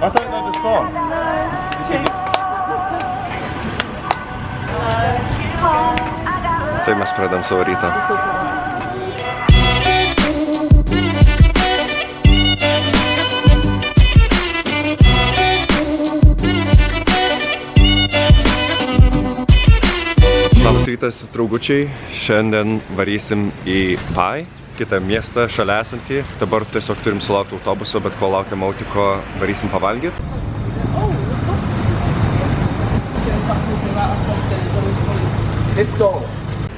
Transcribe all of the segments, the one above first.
I don't know the song. Tai mes pradedam savo rytą. Labas rytas, draugučiai. Šiandien varysim į Pai, kitą miestą šalia esantį. Dabar tiesiog turim sulaukti autobuso, bet kol laukiam autiko, varysim pavalgyti.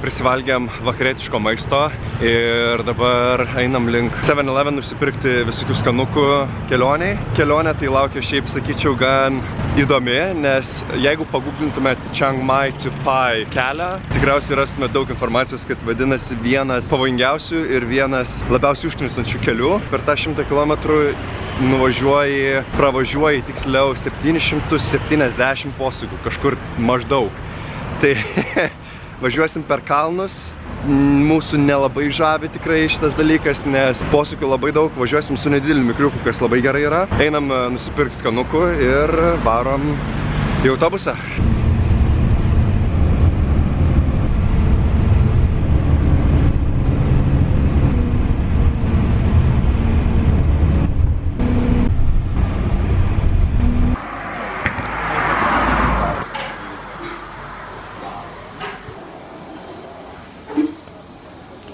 Prisivalgėm vakarietiško maisto ir dabar einam link 7-Eleven nusipirkti visokių skanukų kelioniai. Kelionė tai laukia šiaip, sakyčiau, gan įdomi, nes jeigu paguglintumėt Chiang Mai to Pai kelią, tikriausiai rastumėt daug informacijos, kad vadinasi vienas pavojingiausių ir vienas labiausiai užknisančių kelių. Per tą 100 km pravažiuoji tiksliau 770 posūkių, kažkur maždaug. Tai važiuosim per kalnus, mūsų nelabai žavi tikrai šitas dalykas, nes posūkių labai daug, važiuosim su nedideliu mikriuku, kas labai gerai yra. Einam nusipirkti skanukų ir varom į autobusą.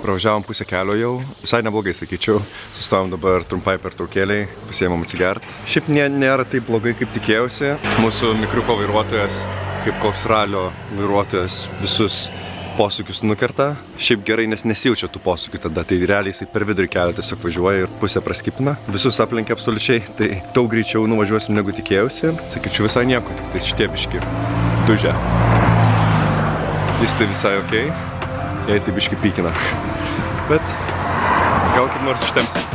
Pravažiavom pusę kelio jau, visai neblogai sakyčiau. Sustavom dabar trumpai pertraukėliai, pasiėmam atsigert. Šiaip nėra taip blogai, kaip tikėjausi. Mūsų mikriuko vairuotojas, kaip koks ralio vairuotojas, visus posūkius nukerta. Šiaip gerai, nes nesijaučia tų posūkių tada, tai realiai jisai per vidurį kelio tiesiog važiuoja ir pusę praskipina. Visus aplenkia absoliučiai, tai daug greičiau nuvažiuosim negu tikėjausi. Sakyčiau, visai nieko, tik tai šitie biški dužia. Jis tai visai okei, jei tai biški pykina. Bet gal kaip nors ištemsim.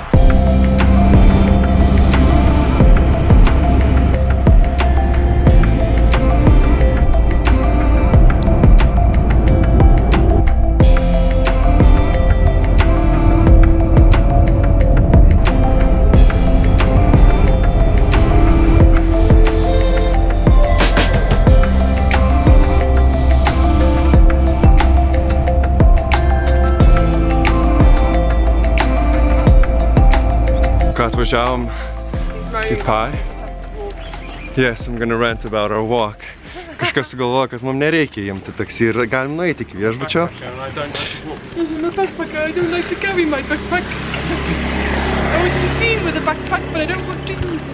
Atvažiavom į Pai. Yes, I'm gonna rant about our walk. Kažkas sugalvoja, kad mums nereikia imti taksi ir galim nueiti iki viešbučio. I'm a backpacker, I don't like to carry my backpack. I want to be seen with a backpack, but I don't want to use it.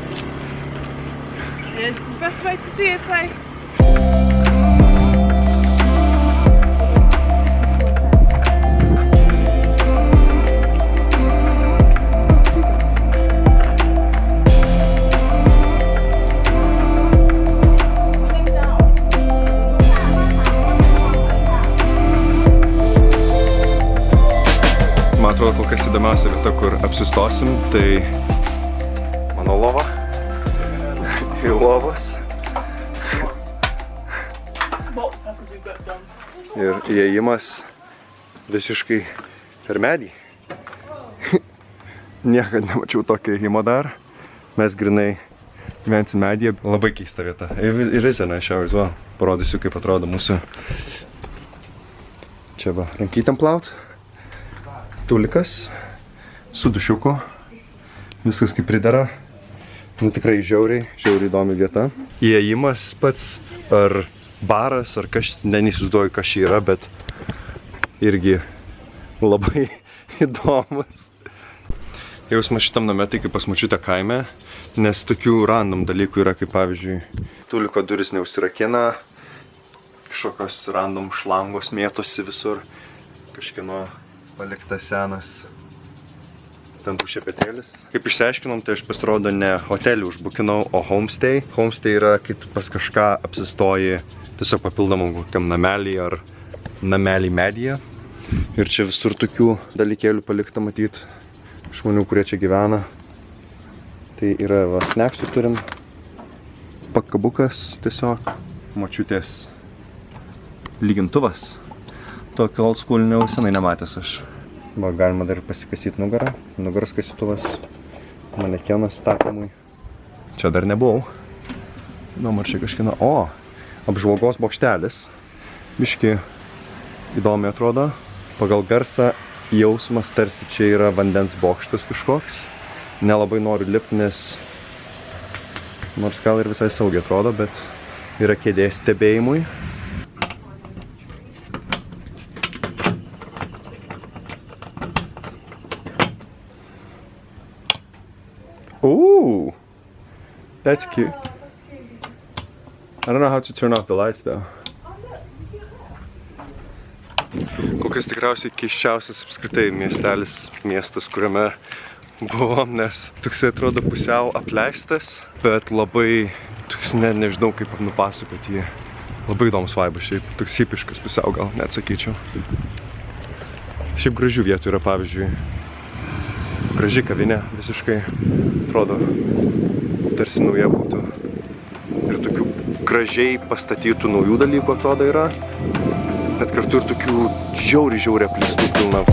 And the best way to see it, like... Man atrodo, kol kas įdomiausia vieta, kur apsistosim, tai mano lova ir lovas ir įėjimas visiškai per medį. Niekad nemačiau tokio įėjimo dar. Mes grinai gyvensim medyje. Labai keista vieta. Ir Rizena šiau ir zuo. Parodysiu, kaip atrodo mūsų čia va rankytėm plaut. Tulikas su dušiuku, viskas kaip pridera, tikrai žiauriai įdomi vieta. Įėjimas pats, ar baras, ar kažkas, neįsivaizduoju, kas čia yra, bet irgi labai įdomus. Jausmas šitam name tai kaip pas močiutę kaime, nes tokių random dalykų yra, kaip pavyzdžiui, tuliko duris neužsirakina, kažkokios random šlangos mėtosi visur, kažkieno paliktas senas tampų šepetėlis. Kaip išsiaiškinom, tai aš pasirodo ne hotelį užbukinau, o homestay. Homestay yra, kai tu pas kažką apsistoji tiesiog papildomam kokiam namelį ar namelį medyje. Ir čia visur tokių dalykėlių palikta matyt žmonių, kurie čia gyvena. Tai yra, va, snacksų turim, pakabukas tiesiog, močiutės lygintuvas. Tokio old schoolinio senai nematęs aš. Va, galima dar pasikasyti nugarą. Nugaros kasytuvas. Manekenas tapimui. Čia dar nebuvau. Įdomu, ar čia kažkina. O, apžvalgos bokštelis. Biški įdomiai atrodo. Pagal garsą jausmas tarsi čia yra vandens bokštas kažkoks. Nelabai noriu lipti, nes nors gal ir visai saugiai atrodo, bet yra kėdė stebėjimui. Ooh, that's cute. I don't know how to turn off the lights though. Kokias tikriausiai keiščiausias apskritai miestas, kuriame buvom, nes toksai atrodo pusiau apleistas, bet labai, toks nežinau kaip nupasakoti jį. Labai įdomus vaibas šiaip, toks hipiškas pusiau gal, net sakyčiau. Šiaip gražių vietų yra, pavyzdžiui, graži kavinė visiškai, atrodo, tarsi nauja būtų. Ir tokių gražiai pastatytų naujų dalykų atrodo yra, bet kartu ir tokių žiauriai apleistų pilna.